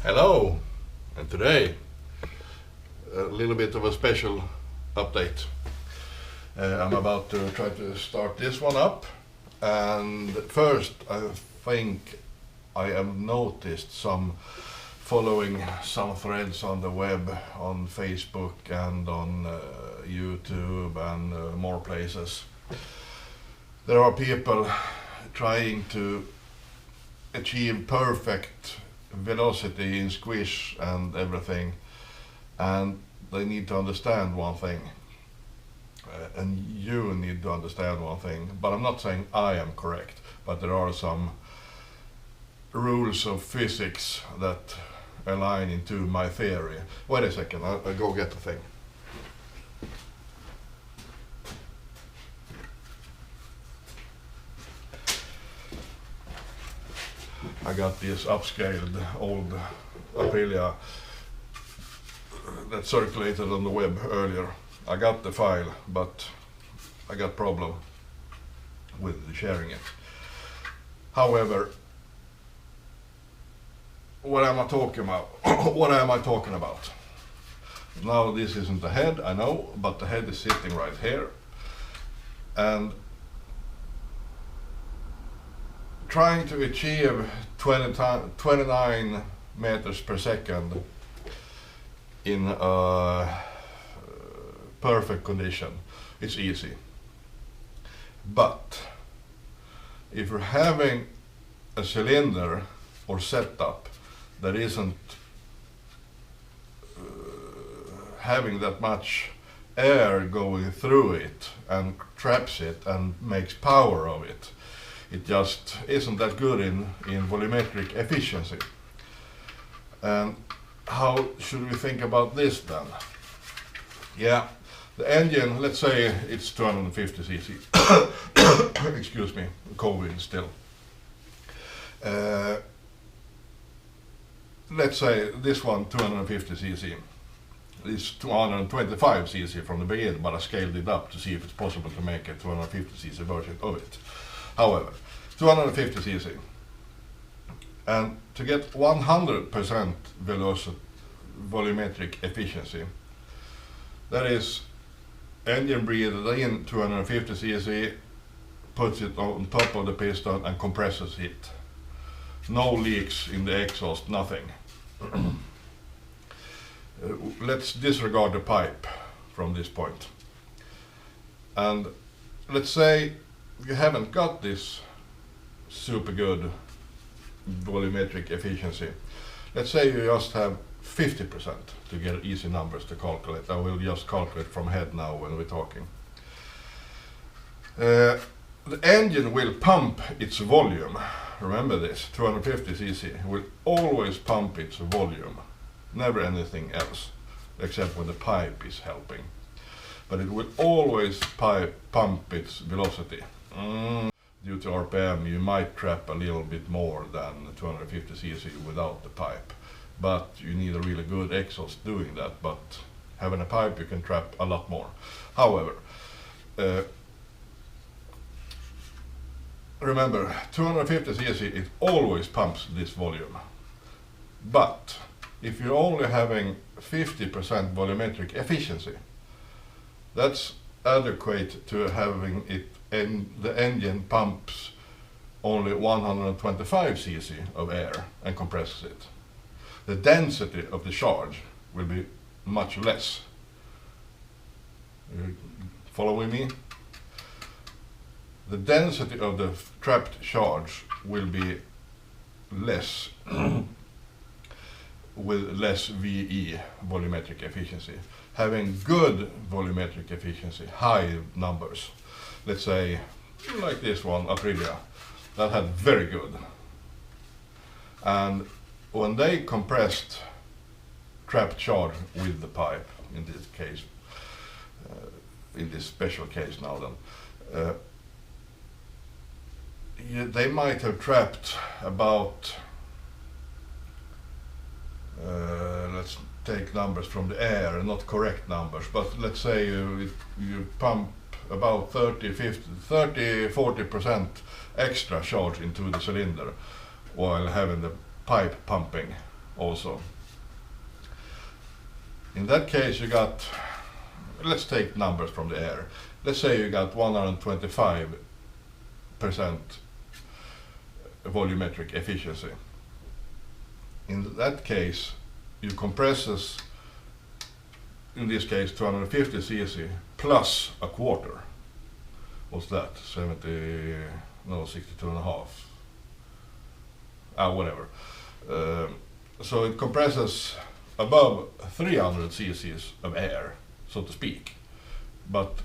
Hello, and today a little bit of a special update. I'm about to try to start this one up, and first I think I have noticed some following some threads on the web, on Facebook and on YouTube and more places. There are people trying to achieve perfect velocity in squish and everything, and they need to understand one thing, and you need to understand one thing, but I'm not saying I am correct, but there are some rules of physics that align into my theory. Wait a second, I'll go get the thing. I got this upscaled old Aprilia that circulated on the web earlier. I got the file, but I got problem with sharing it. However, what am I talking about? What am I talking about? Now this isn't the head, I know, but the head is sitting right here. And trying to achieve 29 meters per second in a perfect condition, it's easy. But if you're having a cylinder or setup that isn't having that much air going through it and traps it and makes power of it, it just isn't that good in volumetric efficiency. And how should we think about this then? Yeah, the engine, let's say it's 250 cc. Excuse me, COVID still. Let's say this one 250 cc. It's 225 cc from the beginning, but I scaled it up to see if it's possible to make a 250 cc version of it. However, 250 cc, and to get 100% volumetric efficiency, that is, engine breathed in 250 cc, puts it on top of the piston and compresses it. No leaks in the exhaust, nothing. Let's disregard the pipe from this point. And let's say you haven't got this super good volumetric efficiency. Let's say you just have 50% to get easy numbers to calculate. I will just calculate from head now when we're talking. The engine will pump its volume. Remember this, 250 cc will always pump its volume, never anything else, except when the pipe is helping. But it will always pump its velocity. Due to RPM, you might trap a little bit more than 250 cc without the pipe, but you need a really good exhaust doing that. But having a pipe, you can trap a lot more. However, remember, 250 cc, it always pumps this volume. But if you're only having 50% volumetric efficiency, that's adequate to having it, and the engine pumps only 125 cc of air and compresses it. The density of the charge will be much less. You following me? The density of the trapped charge will be less with less VE, volumetric efficiency. Having good volumetric efficiency, high numbers, let's say like this one, Aprilia, that had very good. And when they compressed trapped charge with the pipe, in this case, in this special case now then, they might have trapped about, let's take numbers from the air, not correct numbers, but let's say you pump about 30-40% extra charge into the cylinder while having the pipe pumping also. In that case you got, let's take numbers from the air. Let's say you got 125% volumetric efficiency. In that case, you compresses, in this case 250 cc plus a quarter. What's that? 62 and a half. Whatever. So it compresses above 300 cc's of air, so to speak. But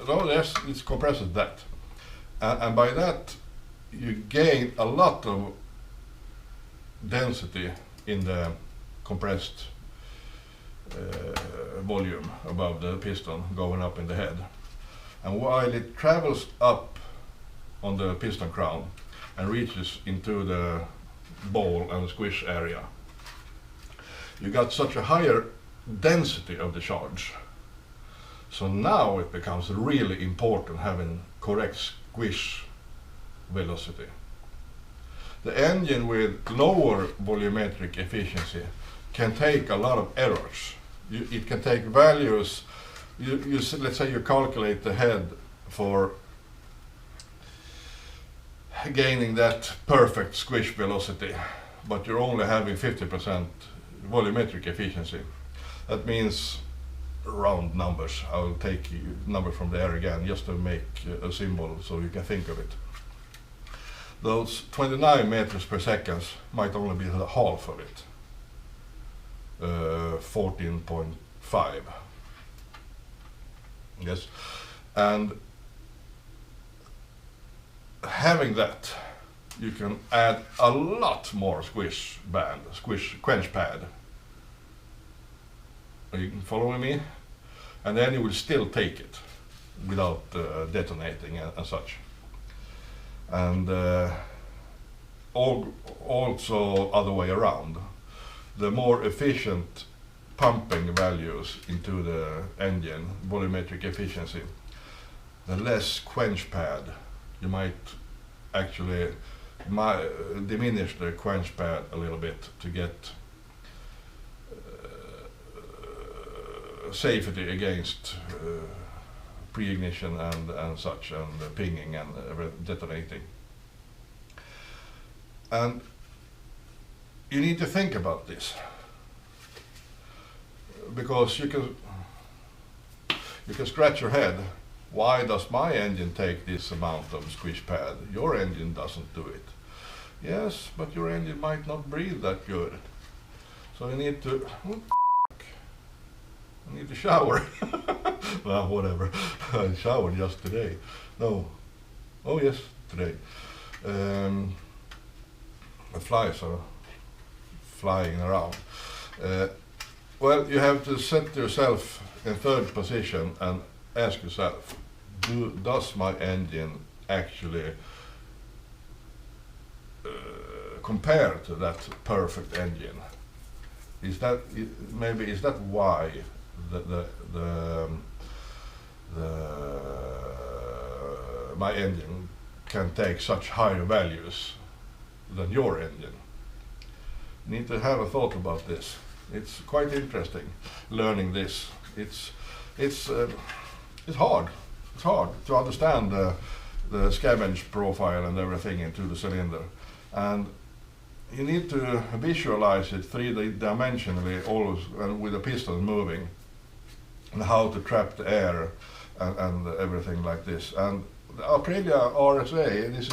no, yes, it compresses that. And by that, you gain a lot of density in the compressed volume above the piston going up in the head. And while it travels up on the piston crown and reaches into the ball and squish area, you got such a higher density of the charge. So now it becomes really important having correct squish velocity. The engine with lower volumetric efficiency can take a lot of errors. It can take values, let's say you calculate the head for gaining that perfect squish velocity, but you're only having 50% volumetric efficiency. That means round numbers. I will take number from the air again just to make a symbol so you can think of it. Those 29 meters per second might only be the half of it. 14.5. Yes, and having that, you can add a lot more squish quench pad. Are you following me? And then you will still take it without detonating and such. And also other way around. The more efficient pumping values into the engine, volumetric efficiency, the less quench pad. You might actually diminish the quench pad a little bit to get safety against pre-ignition and such, and pinging and detonating. And you need to think about this, because you can scratch your head. Why does my engine take this amount of squish pad? Your engine doesn't do it. Yes, but your engine might not breathe that good. So you need to shower. Well, whatever. I showered just today. No. Oh yes, today. The flies are flying around. Well, you have to set yourself in third position and ask yourself, does my engine actually compare to that perfect engine? Is that why my engine can take such higher values than your engine? You need to have a thought about this. It's quite interesting learning this. It's hard. It's hard to understand the scavenge profile and everything into the cylinder, and you need to visualize it 3D-dimensionally always, and with the piston moving, and how to trap the air and everything like this. And the Aprilia RSA, this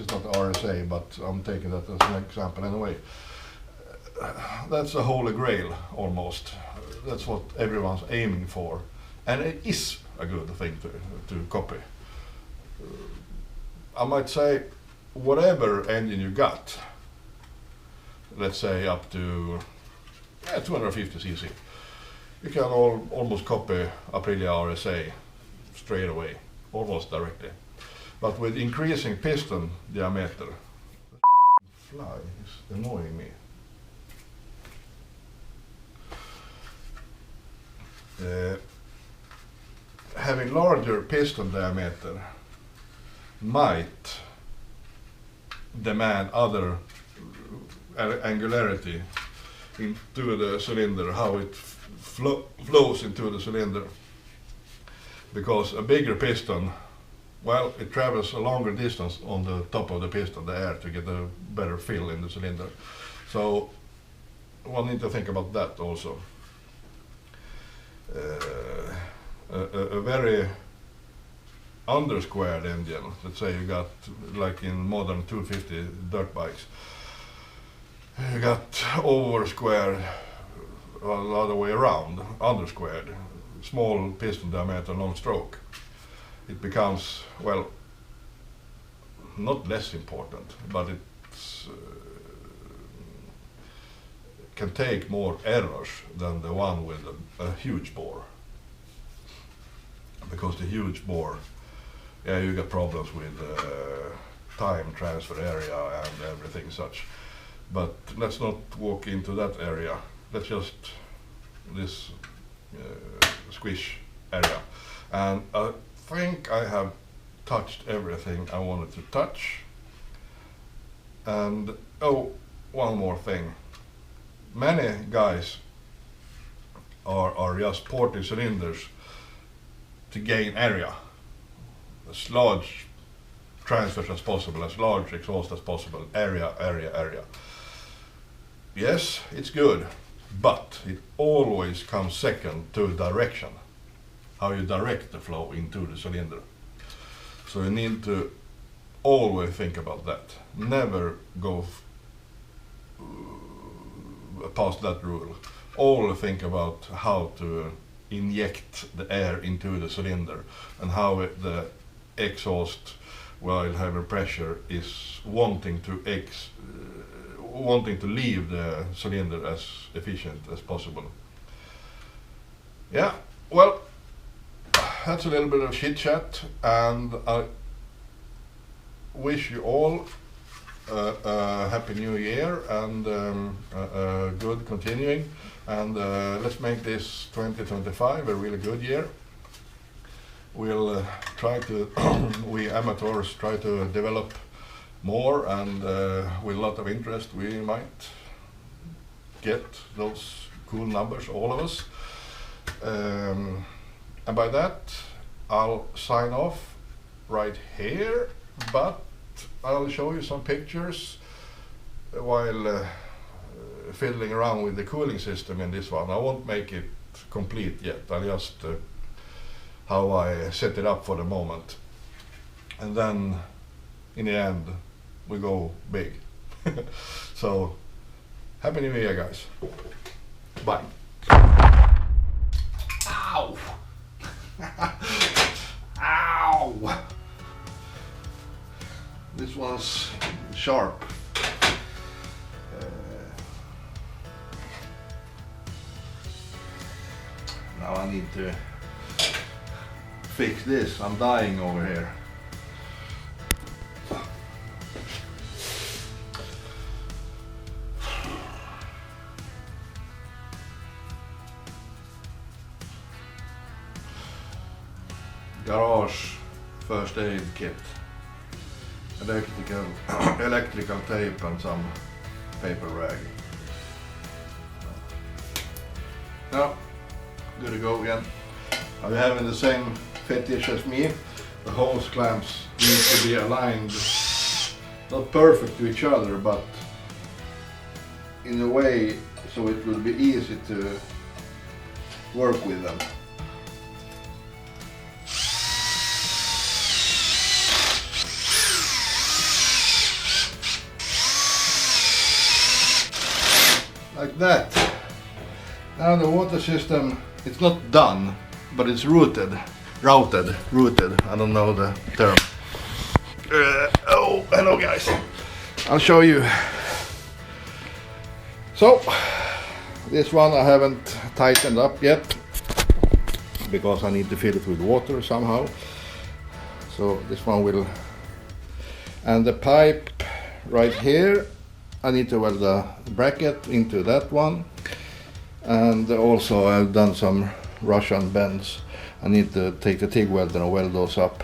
is not RSA, but I'm taking that as an example anyway. That's a holy grail almost. That's what everyone's aiming for, and it is a good thing to copy. I might say, whatever engine you got, let's say up to 250 cc, you can almost copy Aprilia RSA straight away, almost directly. But with increasing piston diameter, fly is annoying me. Having larger piston diameter might demand other angularity into the cylinder, how it flows into the cylinder. Because a bigger piston, well, it travels a longer distance on the top of the piston, the air, to get a better fill in the cylinder. So one need to think about that also. A very under-squared engine, let's say you got, like in modern 250 dirt bikes, you got over-squared the other way around, under-squared, small piston diameter, long stroke. It becomes, well, not less important, but it's can take more errors than the one with a huge bore. Because the huge bore, yeah, you get problems with time, transfer area and everything such. But let's not walk into that area. Let's just this squish area. And I think I have touched everything I wanted to touch. And oh, one more thing. Many guys are just porting cylinders to gain area. As large transfers as possible, as large exhaust as possible, area. Yes, it's good, but it always comes second to direction. How you direct the flow into the cylinder. So you need to always think about that. Never go past that rule. Always think about how to inject the air into the cylinder and how the exhaust, while having pressure, is wanting to leave the cylinder as efficient as possible. Yeah, well, that's a little bit of chit chat, and I wish you all a happy new year and a good continuing, and let's make this 2025 a really good year. We'll try to, we amateurs try to develop more, and with a lot of interest we might get those cool numbers, all of us. And by that I'll sign off right here, but I'll show you some pictures while fiddling around with the cooling system in this one. I won't make it complete yet, I'll just how I set it up for the moment. And then in the end we go big. So happy new year, guys. Bye. Ow! Ow! This one's sharp. Now I need to fix this. I'm dying over here. Garage first aid kit. Electrical tape and some paper rag. Now, good to go again. Are you having the same fetish as me? The hose clamps need to be aligned, not perfect to each other, but in a way so it will be easy to work with them. Like that. Now the water system, it's not done, but it's routed. I don't know the term. Oh, hello guys. I'll show you. So, this one I haven't tightened up yet because I need to fill it with water somehow. So this one will, and the pipe right here, I need to weld the bracket into that one, and also I've done some Russian bends. I need to take the TIG welder and weld those up.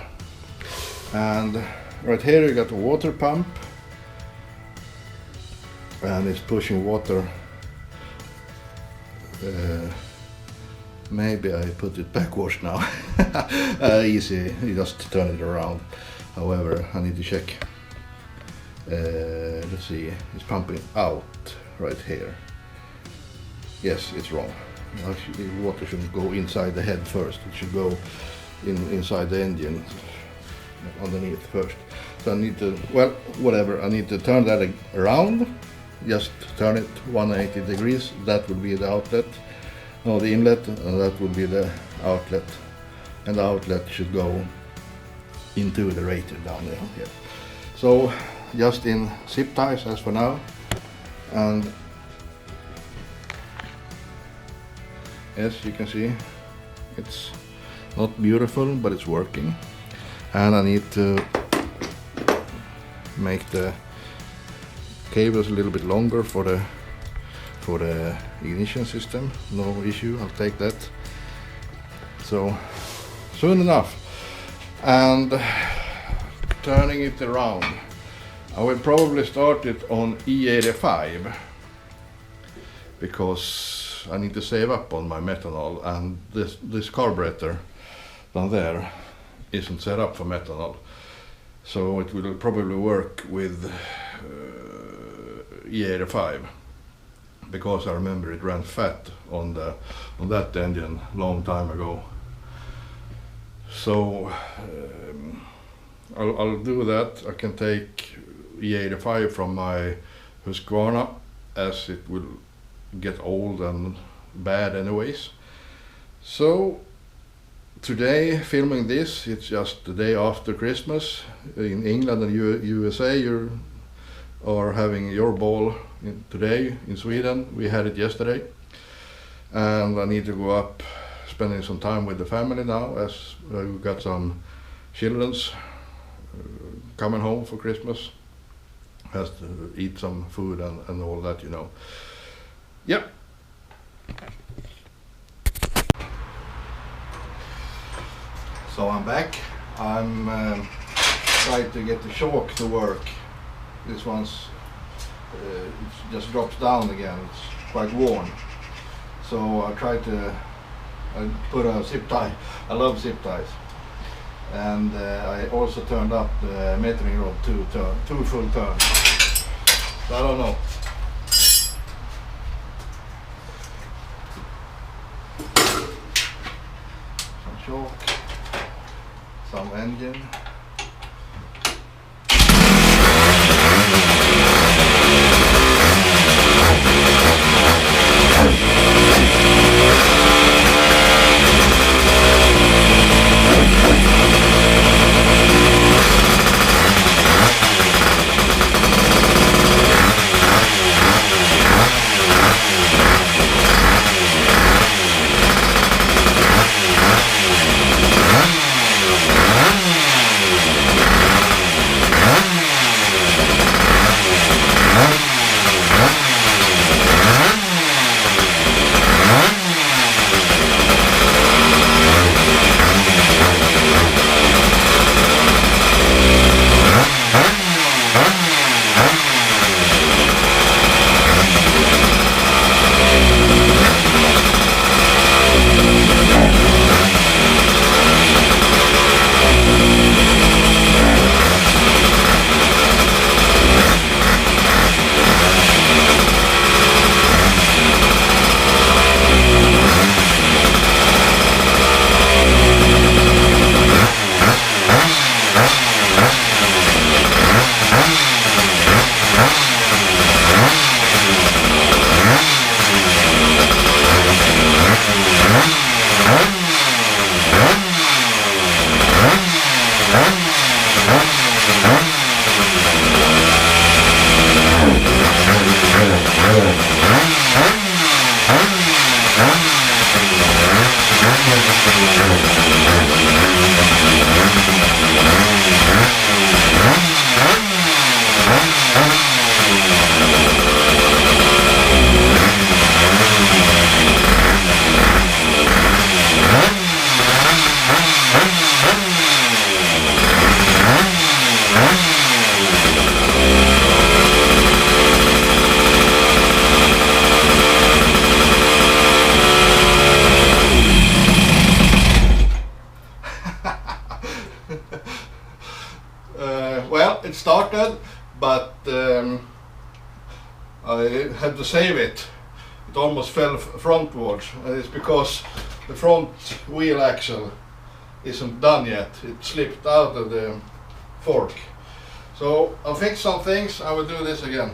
And right here you got the water pump, and it's pushing water. Maybe I put it backwards now. Easy, you just turn it around. However, I need to check. Let's see, it's pumping out right here. Yes, it's wrong. Actually, water shouldn't go inside the head first. It should go inside the engine underneath first. So I need to, well, whatever, I need to turn that around. Just turn it 180 degrees. That would be the outlet. No, the inlet, and that would be the outlet. And the outlet should go into the radiator down there. Yeah. So just in zip ties as for now. And as you can see, it's not beautiful, but it's working. And I need to make the cables a little bit longer for the ignition system. No issue, I'll take that. So soon enough. And turning it around, I will probably start it on E85 because I need to save up on my methanol, and this carburetor down there isn't set up for methanol, so it will probably work with E85 because I remember it ran fat on that engine long time ago. So I'll do that. I can take E85 from my Husqvarna as it will get old and bad anyways. So today, filming this, it's just the day after Christmas. In England and USA, you are having your ball today. In Sweden, we had it yesterday. And I need to go up, spending some time with the family now, as we've got some children's coming home for Christmas. Has to eat some food and all that, you know. Yep. So I'm back. I'm trying to get the shock to work. This one's it just drops down again. It's quite worn. So I tried to put a zip tie. I love zip ties. And I also turned up the metering rod two full turns. So I don't know. Some shock, some engine. it started, but I had to save it. It almost fell frontwards, and it's because the front wheel axle isn't done yet. It slipped out of the fork. So I'll fix some things. I will do this again.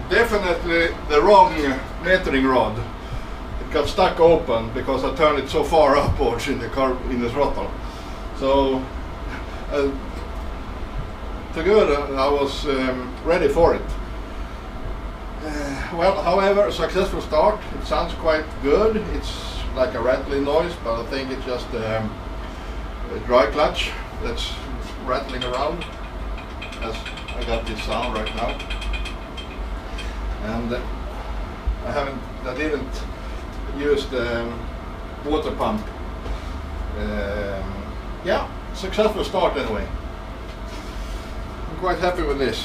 Definitely the wrong metering rod. It got stuck open because I turned it so far upwards in the throttle. So to good, I was ready for it. Well, however, a successful start. It sounds quite good. It's like a rattling noise, but I think it's just a dry clutch that's rattling around, as I got this sound right now. And I didn't use the water pump. Yeah, successful start anyway. I'm quite happy with this.